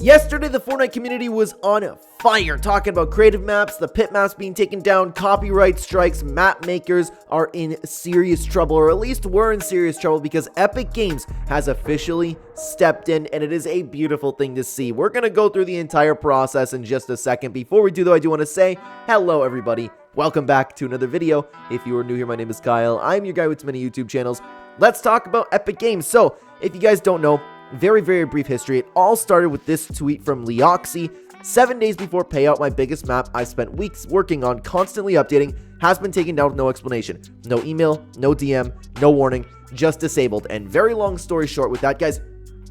Yesterday, the Fortnite community was on fire, talking about creative maps, the pit maps being taken down, copyright strikes, map makers are in serious trouble, or at least were in serious trouble because Epic Games has officially stepped in, and it is a beautiful thing to see. We're going to go through the entire process in just a second. Before we do, though, I do want to say hello, everybody. Welcome back to another video. If you are new here, my name is Kyle. I'm your guy with many YouTube channels. Let's talk about Epic Games. So, if you guys don't know, very brief history. It all started with this tweet from Leoxy. 7 days before payout, my biggest map I spent weeks working on, constantly updating, has been taken down with no explanation. No email, no DM, no warning, just disabled. And very long story short with that, guys,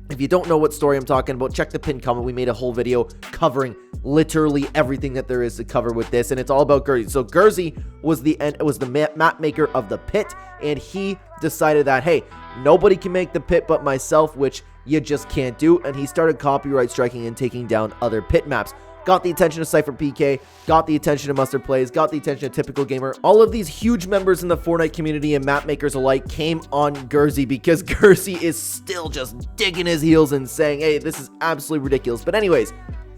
if you don't know what story I'm talking about, check the pinned comment. We made a whole video covering literally everything that there is to cover with this, and it's all about Geerzy. So Geerzy was the map maker of the pit, and he decided that, hey, nobody can make the pit but myself, which you just can't do, and he started copyright striking and taking down other pit maps. Got the attention of SypherPK, got the attention of Mustard Plays, got the attention of Typical Gamer. All of these huge members in the Fortnite community and map makers alike came on Geerzy because Geerzy is still just digging his heels and saying, hey, this is absolutely ridiculous. But anyways,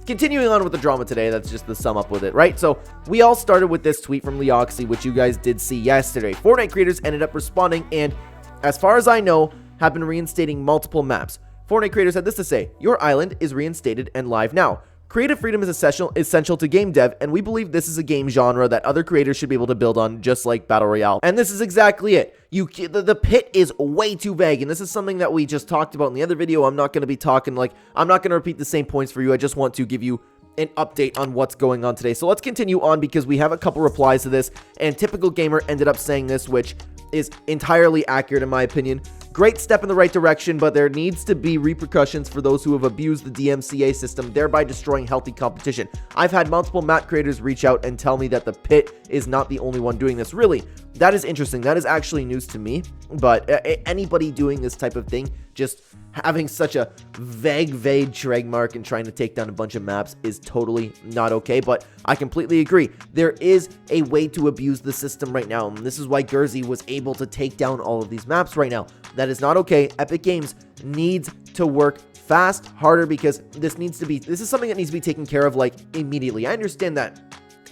continuing on with the drama today, that's just the sum up with it, right? So we all started with this tweet from Leoxy, which you guys did see yesterday. Fortnite creators ended up responding and, as far as I know, have been reinstating multiple maps. Fortnite creators had this to say: your island is reinstated and live now. Creative freedom is essential to game dev, and we believe this is a game genre that other creators should be able to build on, just like Battle Royale. And this is exactly it. The pit is way too vague, and this is something that we just talked about in the other video. I'm not going to be talking, I'm not going to repeat the same points for you. I just want to give you an update on what's going on today. So let's continue on because we have a couple replies to this, and Typical Gamer ended up saying this, which is entirely accurate in my opinion. Great step in the right direction, but there needs to be repercussions for those who have abused the DMCA system, thereby destroying healthy competition. I've had multiple map creators reach out and tell me that the pit is not the only one doing this. Really, that is interesting. That is actually news to me, but anybody doing this type of thing, just having such a vague trademark and trying to take down a bunch of maps is totally not okay, but I completely agree. There is a way to abuse the system right now, and this is why Geerzy was able to take down all of these maps right now. That is not okay. Epic Games needs to work fast, harder, because this is something that needs to be taken care of like immediately. I understand that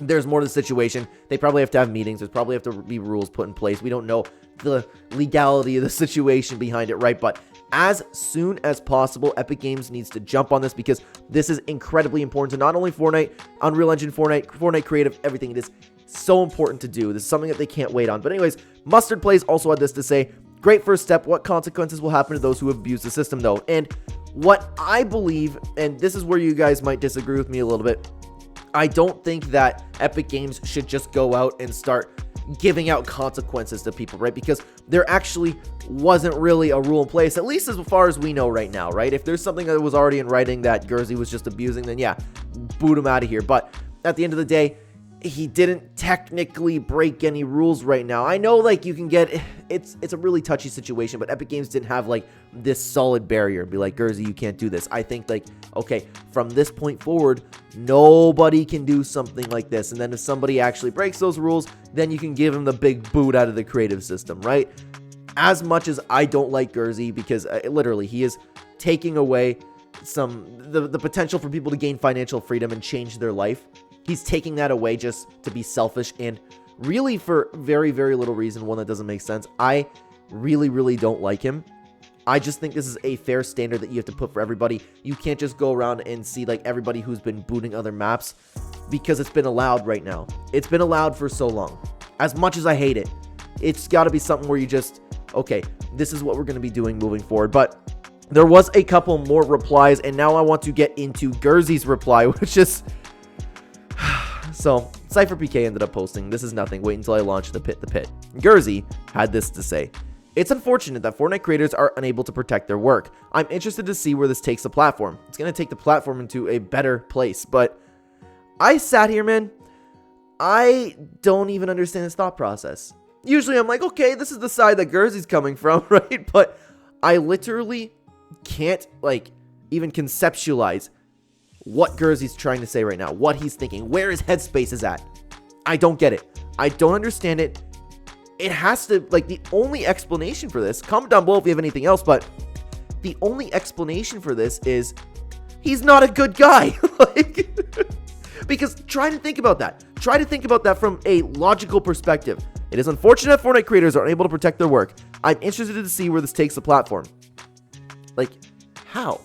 there's more to the situation. They probably have to have meetings. There's probably have to be rules put in place. We don't know the legality of the situation behind it, right? But as soon as possible, Epic Games needs to jump on this because this is incredibly important to not only Fortnite, Unreal Engine, Fortnite Creative, everything. It is so important to do. This is something that they can't wait on. But anyways, Mustard Plays also had this to say: great first step. What consequences will happen to those who abuse the system, though? And what I believe, and this is where you guys might disagree with me a little bit, I don't think that Epic Games should just go out and start giving out consequences to people, right? Because there actually wasn't really a rule in place, at least as far as we know right now, right? If there's something that was already in writing that Geerzy was just abusing, then yeah, boot him out of here. But at the end of the day, he didn't technically break any rules right now. I know, like, you can get, it's a really touchy situation, but Epic Games didn't have like this solid barrier. Be like, Geerzy, you can't do this. I think, like, okay, from this point forward, nobody can do something like this. And then if somebody actually breaks those rules, then you can give him the big boot out of the creative system, right? As much as I don't like Geerzy, because literally he is taking away the potential for people to gain financial freedom and change their life. He's taking that away just to be selfish and really for very little reason, one that doesn't make sense. I really don't like him. I just think this is a fair standard that you have to put for everybody. You can't just go around and see like everybody who's been booting other maps because it's been allowed right now. It's been allowed for so long. As much as I hate it, it's got to be something where you just, okay, this is what we're going to be doing moving forward. But there was a couple more replies, and now I want to get into Geerzy's reply, which is... So, SypherPK ended up posting, "This is nothing, wait until I launch the pit. Geerzy had this to say: it's unfortunate that Fortnite creators are unable to protect their work. I'm interested to see where this takes the platform. It's going to take the platform into a better place. But I sat here, man, I don't even understand his thought process. Usually I'm like, okay, this is the side that Geerzy's coming from, right? But I literally can't, like, even conceptualize what Geerzy's trying to say right now, what he's thinking, where his headspace is at. I don't get it. I don't understand it. It has to, like, the only explanation for this, comment down below if you have anything else, but the only explanation for this is he's not a good guy. Like, because try to think about that. Try to think about that from a logical perspective. It is unfortunate that Fortnite creators are unable to protect their work. I'm interested to see where this takes the platform. Like, how?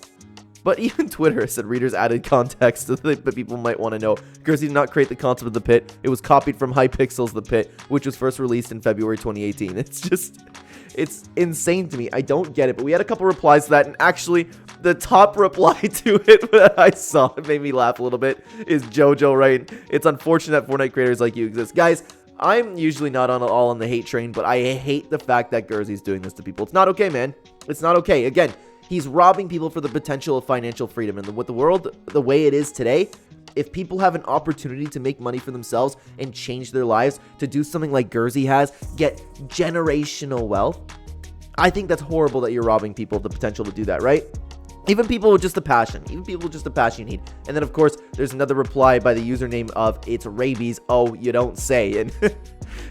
But even Twitter said readers added context that people might want to know. Geerzy did not create the concept of the pit. It was copied from Hypixel's The Pit, which was first released in February 2018. It's insane to me. I don't get it. But we had a couple replies to that, and actually, the top reply to it that I saw, it made me laugh a little bit, is Jojo, right? It's unfortunate that Fortnite creators like you exist. Guys, I'm usually not all on the hate train, but I hate the fact that Geerzy's doing this to people. It's not okay, man. It's not okay. Again, he's robbing people for the potential of financial freedom. And with the world the way it is today, if people have an opportunity to make money for themselves and change their lives, to do something like Geerzy has, get generational wealth, I think that's horrible that you're robbing people of the potential to do that, right? Even people with just a passion. Even people with just a passion you need. And then, of course, there's another reply by the username of It's Rabies. Oh, you don't say. And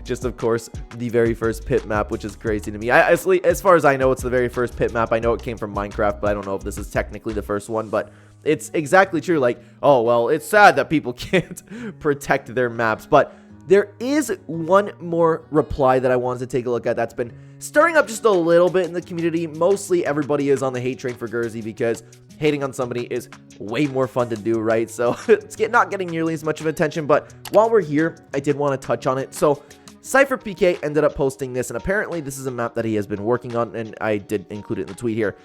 just, of course, the very first pit map, which is crazy to me. As far as I know, it's the very first pit map. I know it came from Minecraft, but I don't know if this is technically the first one. But it's exactly true. Like, oh, well, it's sad that people can't protect their maps. But there is one more reply that I wanted to take a look at that's been stirring up just a little bit in the community. Mostly everybody is on the hate train for Geerzy because hating on somebody is way more fun to do, right? So it's not getting nearly as much of attention, but while we're here, I did want to touch on it. So SypherPK ended up posting this, and apparently this is a map that he has been working on, and I did include it in the tweet here.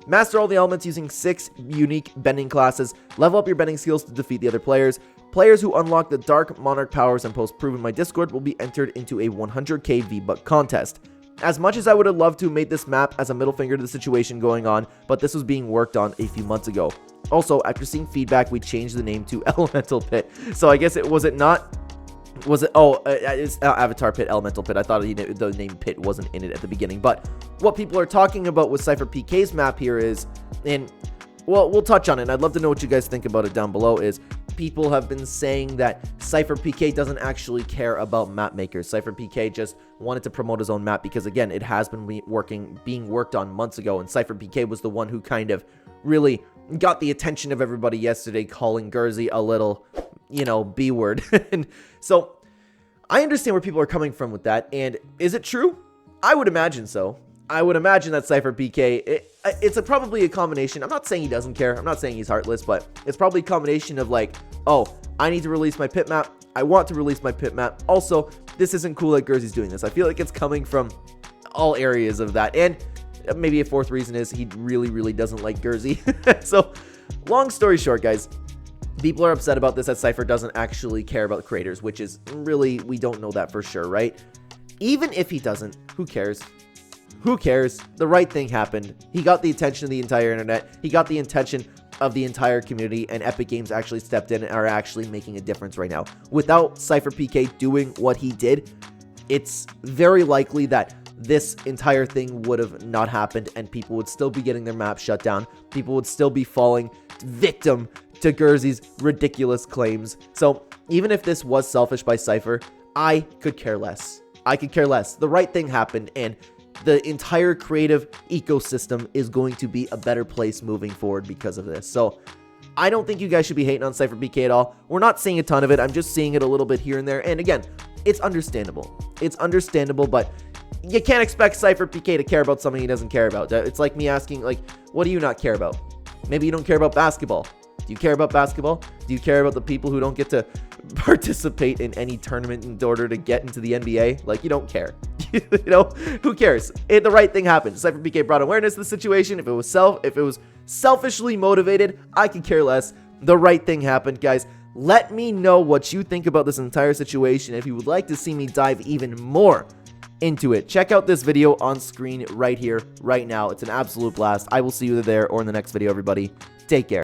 Master all the elements using 6 unique bending classes. Level up your bending skills to defeat the other players. Players who unlock the Dark Monarch powers and post proof in my Discord will be entered into a 100k V-Buck contest. As much as I would have loved to have made this map as a middle finger to the situation going on, but this was being worked on a few months ago. Also, after seeing feedback, we changed the name to Elemental Pit. So I guess it's Avatar Pit, Elemental Pit. I thought the name Pit wasn't in it at the beginning. But what people are talking about with SypherPK's map here is, and well, we'll touch on it, and I'd love to know what you guys think about it down below, is people have been saying that SypherPK doesn't actually care about map makers. SypherPK just wanted to promote his own map because, again, it has been being worked on months ago, and SypherPK was the one who kind of really got the attention of everybody yesterday, calling Geerzy a little, B-word. And so I understand where people are coming from with that, and is it true? I would imagine so. I would imagine that SypherPK, it's probably a combination. I'm not saying he doesn't care. I'm not saying he's heartless, but it's probably a combination of like, oh, I need to release my pit map. I want to release my pit map. Also, this isn't cool that Geerzy's doing this. I feel like it's coming from all areas of that. And maybe a fourth reason is he really, really doesn't like Geerzy. So, long story short, guys, people are upset about this, that Sypher doesn't actually care about creators, which is really, we don't know that for sure, right? Even if he doesn't, who cares? Who cares? The right thing happened. He got the attention of the entire internet. He got the attention of the entire community, and Epic Games actually stepped in and are actually making a difference right now. Without SypherPK doing what he did, it's very likely that this entire thing would have not happened, and people would still be getting their maps shut down. People would still be falling victim to Geerzy's ridiculous claims. So even if this was selfish by Sypher, I could care less. I could care less. The right thing happened, and the entire creative ecosystem is going to be a better place moving forward because of this. So I don't think you guys should be hating on SypherPK at all. We're not seeing a ton of it. I'm just seeing it a little bit here and there. And again, it's understandable. It's understandable, but you can't expect SypherPK to care about something he doesn't care about. It's like me asking, like, what do you not care about? Maybe you don't care about basketball. Do you care about basketball? Do you care about the people who don't get to participate in any tournament in order to get into the NBA? Like, you don't care. Who cares? The right thing happened. SypherPK brought awareness to the situation. If it was selfishly motivated, I could care less. The right thing happened, guys. Let me know what you think about this entire situation. If you would like to see me dive even more into it, check out this video on screen right here, right now. It's an absolute blast. I will see you there or in the next video, everybody. Take care.